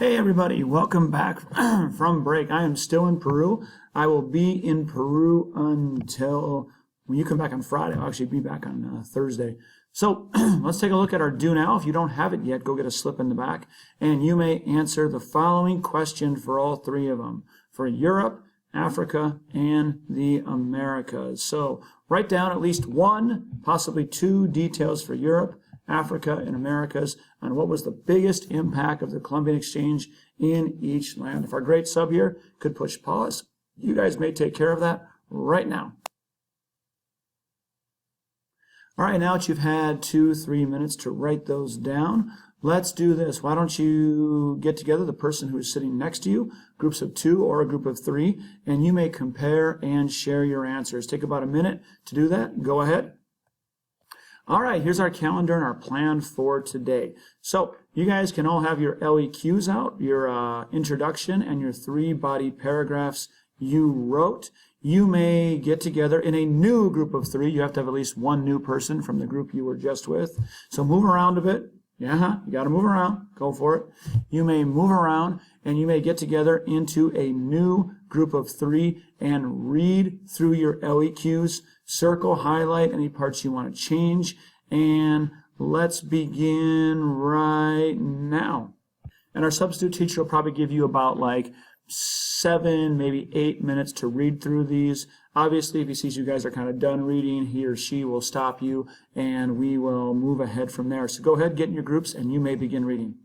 Hey everybody, welcome back from break. I am still in Peru. I will be in Peru until when you come back on Friday. I'll actually be back on Thursday. So let's take a look at our do now. If you don't have it yet, go get a slip in the back and you may answer the following question for all three of them, for Europe, Africa, and the Americas. So write down at least one, possibly two details for Europe, Africa, and Americas on what was the biggest impact of the Columbian Exchange in each land. If our great sub here could push pause, you guys may take care of that right now. All right, now that you've had 2-3 minutes to write those down, let's do this. Why don't you get together the person who is sitting next to you, groups of 2 or a group of 3, and you may compare and share your answers. Take about a minute to do that. Go ahead. All right, here's our calendar and our plan for today. So you guys can all have your LEQs out, your introduction, and your 3 body paragraphs you wrote. You may get together in a new group of 3. You have to have at least one new person from the group you were just with. So move around a bit. Yeah, you got to move around. Go for it. You may move around and you may get together into a new group of 3 and read through your LEQs. Circle, highlight any parts you want to change, and let's begin right now. And our substitute teacher will probably give you about like 7, maybe 8 minutes to read through these. Obviously, if he sees you guys are kind of done reading, he or she will stop you and we will move ahead from there. So go ahead, get in your groups, and you may begin reading.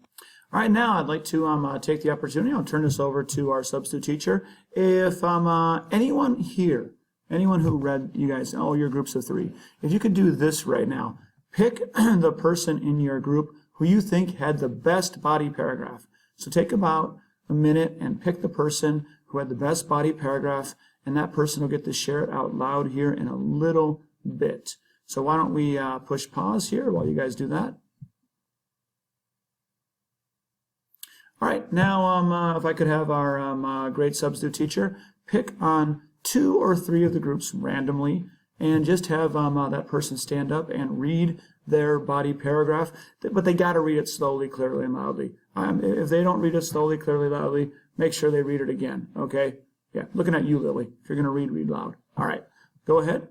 All right, now I'd like to take the opportunity. I'll turn this over to our substitute teacher. If anyone here, anyone who read, you guys, all your groups of 3, if you could do this right now, pick the person in your group who you think had the best body paragraph. So take about a minute and pick the person who had the best body paragraph, and that person will get to share it out loud here in a little bit. So why don't we push pause here while you guys do that. All right, now if I could have our great substitute teacher pick on 2 or 3 of the groups randomly and just have that person stand up and read their body paragraph, but they got to read it slowly, clearly, and loudly. If they don't read it slowly, clearly, loudly, make sure they read it again, okay? Yeah, looking at you, Lily. If you're going to read, read loud. All right, go ahead.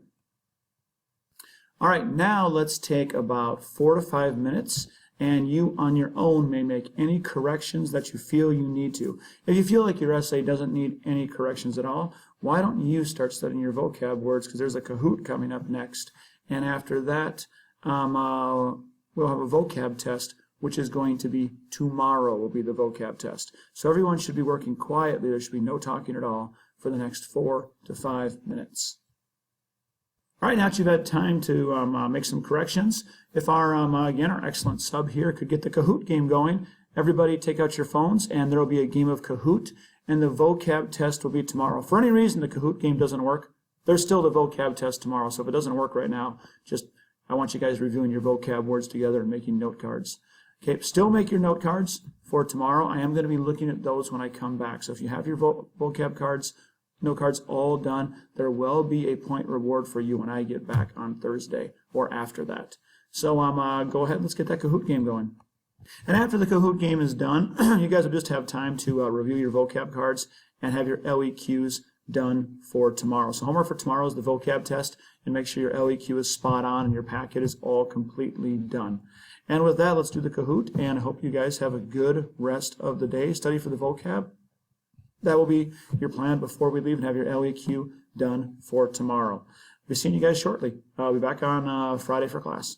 All right, now let's take about 4 to 5 minutes, and you on your own may make any corrections that you feel you need to. If you feel like your essay doesn't need any corrections at all, why don't you start studying your vocab words, because there's a Kahoot coming up next. And after that, we'll have a vocab test, which is going to be tomorrow will be the vocab test. So everyone should be working quietly. There should be no talking at all for the next 4 to 5 minutes. All right, now that you've had time to make some corrections, if again, our excellent sub here could get the Kahoot game going, everybody take out your phones and there will be a game of Kahoot, and the vocab test will be tomorrow. For any reason the Kahoot game doesn't work, there's still the vocab test tomorrow. So if it doesn't work right now, I want you guys reviewing your vocab words together and making note cards. Okay, still make your note cards for tomorrow. I am going to be looking at those when I come back. So if you have your vocab cards, note cards all done, there will be a point reward for you when I get back on Thursday or after that. So go ahead, let's get that Kahoot game going. And after the Kahoot game is done, you guys will just have time to review your vocab cards and have your LEQs done for tomorrow. So homework for tomorrow is the vocab test, and make sure your LEQ is spot on and your packet is all completely done. And with that, let's do the Kahoot, and I hope you guys have a good rest of the day. Study for the vocab. That will be your plan before we leave, and have your LEQ done for tomorrow. We'll be seeing you guys shortly. I'll be back on Friday for class.